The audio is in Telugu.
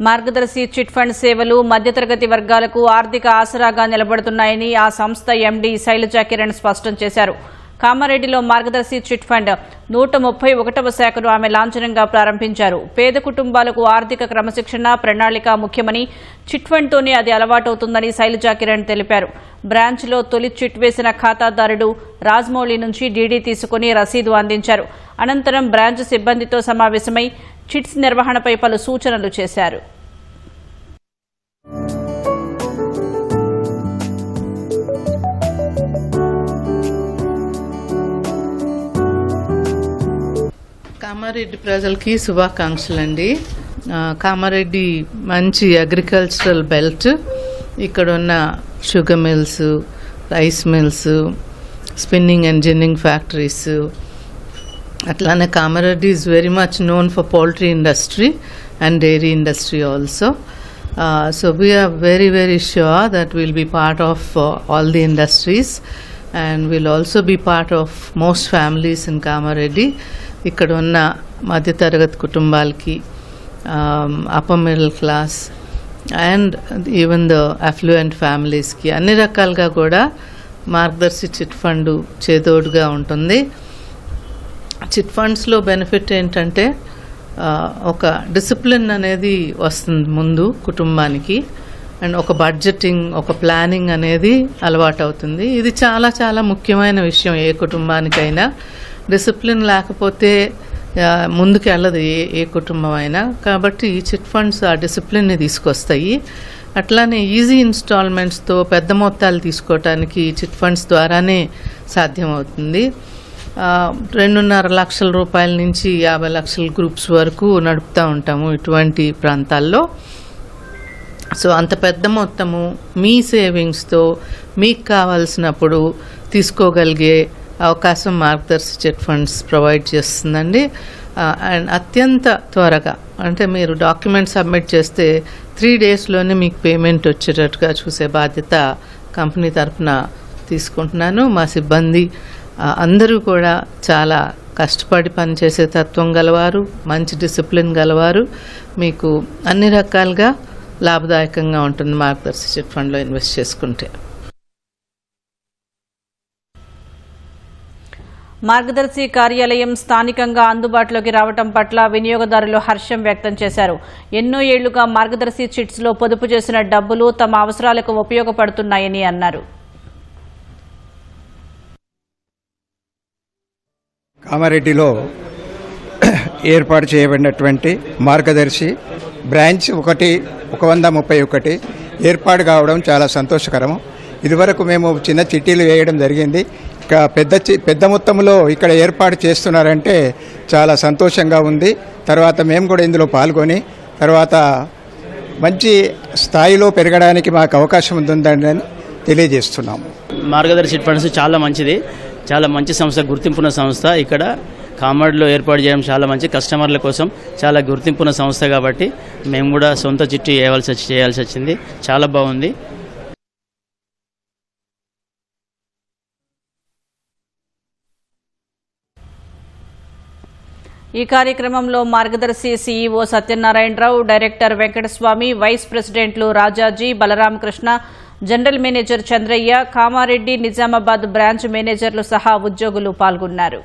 మార్గదర్శి చిట్ ఫండ్ సేవలు మధ్యతరగతి వర్గాలకు ఆర్థిక ఆసరాగా నిలబడుతున్నాయని ఆ సంస్థ ఎండీ శైలజా కిరణ్ స్పష్టం చేశారు. కామారెడ్డిలో మార్గదర్శి చిట్ ఫండ్ 131వ శాఖను ఆమె లాంఛనంగా ప్రారంభించారు. పేద కుటుంబాలకు ఆర్థిక క్రమశిక్షణ, ప్రణాళిక ముఖ్యమని, చిట్ ఫండ్తోనే అది అలవాటవుతుందని శైలజా కిరణ్ తెలిపారు. బ్రాంచ్లో తొలి చిట్ వేసిన ఖాతాదారుడు రాజమౌళి నుంచి డీడీ తీసుకుని రసీదు అందించారు. అనంతరం బ్రాంచ్ సిబ్బందితో సమావేశమై చిట్స్ నిర్వహణపై పలు సూచనలు చేశారు. కామారెడ్డి ప్రజలకి శుభాకాంక్షలండి. కామారెడ్డి మంచి అగ్రికల్చరల్ బెల్ట్. ఇక్కడ ఉన్న sugar mills, rice mills, spinning and ginning factories, అట్లానే Kamareddy is very much known for poultry industry and dairy industry also. So we are very, very sure that we'll be part of all the industries and we'll also be part of most families in Kamareddy. ఇక్కడ ఉన్న మధ్యతరగతి కుటుంబాలకి, upper middle class and even the affluent ఫ్యామిలీస్కి అన్ని రకాలుగా కూడా మార్గదర్శి చిట్ ఫండ్ చేదోడుగా ఉంటుంది. చిట్ ఫండ్స్లో బెనిఫిట్ ఏంటంటే ఒక డిసిప్లిన్ అనేది వస్తుంది ముందు కుటుంబానికి, అండ్ ఒక బడ్జెటింగ్, ఒక ప్లానింగ్ అనేది అలవాటు అవుతుంది. ఇది చాలా చాలా ముఖ్యమైన విషయం ఏ కుటుంబానికైనా. డిసిప్లిన్ లేకపోతే ముందుకు వెళ్ళదు ఏ కుటుంబం అయినా. కాబట్టి ఈ చిట్ ఫండ్స్ ఆ డిసిప్లిన్ని తీసుకొస్తాయి. అట్లానే ఈజీ ఇన్స్టాల్మెంట్స్తో పెద్ద మొత్తాలు తీసుకోవటానికి చిట్ ఫండ్స్ ద్వారానే సాధ్యమవుతుంది. 2.5 లక్షల రూపాయల నుంచి 50 లక్షల గ్రూప్స్ వరకు నడుపుతూ ఉంటాము ఇటువంటి ప్రాంతాల్లో. సో అంత పెద్ద మొత్తము మీ సేవింగ్స్తో మీకు కావాల్సినప్పుడు తీసుకోగలిగే అవకాశం మార్గదర్శి చిట్ ఫండ్స్ ప్రొవైడ్ చేస్తుందండి. అండ్ అత్యంత త్వరగా, అంటే మీరు డాక్యుమెంట్ సబ్మిట్ చేస్తే 3 డేస్లోనే మీకు పేమెంట్ వచ్చేటట్టుగా చూసే బాధ్యత కంపెనీ తరఫున తీసుకుంటున్నాను. మా సిబ్బంది అందరూ కూడా చాలా కష్టపడి పనిచేసే తత్వం గలవారు, మంచి డిసిప్లిన్ గలవారు. మీకు అన్ని రకాలుగా లాభదాయకంగా ఉంటుంది మార్గదర్శి చిట్ ఫండ్లో ఇన్వెస్ట్ చేసుకుంటే. మార్గదర్శి కార్యాలయం స్థానికంగా అందుబాటులోకి రావడం పట్ల వినియోగదారులు హర్షం వ్యక్తం చేశారు. ఎన్నో ఏళ్లుగా మార్గదర్శి చిట్స్లో పొదుపు చేసిన డబ్బులు తమ అవసరాలకు ఉపయోగపడుతున్నాయని అన్నారు. కామారెడ్డిలో ఏర్పాటు చేయబడినటువంటి మార్గదర్శి బ్రాంచ్ 131 ఏర్పాటు కావడం చాలా సంతోషకరము. ఇదివరకు మేము చిన్న చిట్టీలు వేయడం జరిగింది. ఇక పెద్ద మొత్తంలో ఇక్కడ ఏర్పాటు చేస్తున్నారంటే చాలా సంతోషంగా ఉంది. తర్వాత మేము కూడా ఇందులో పాల్గొని తర్వాత మంచి స్థాయిలో పెరగడానికి మాకు అవకాశం ఉందని తెలియజేస్తున్నాము. మార్గదర్శి చిట్ ఫండ్స్ చాలా మంచిది, చాలా మంచి సంస్థ, గుర్తింపున్న సంస్థ. ఇక్కడ కామారెడ్డిలో ఏర్పాటు చేయడం చాలా మంచి, కస్టమర్ల కోసం చాలా గుర్తింపున్న సంస్థ కాబట్టి మేము కూడా సొంత చిట్టి చేయాల్సి వచ్చింది. చాలా బాగుంది. ఈ కార్యక్రమంలో Margadarsi CEO Satyanarayana Rao, director Venkataswamy, vice ప్రెసిడెంట్లు Rajaji, Balaramakrishna, general manager Chandraiah, Kamareddy, Nizamabad branch మేనేజర్లు సహా ఉద్యోగులు పాల్గొన్నారు.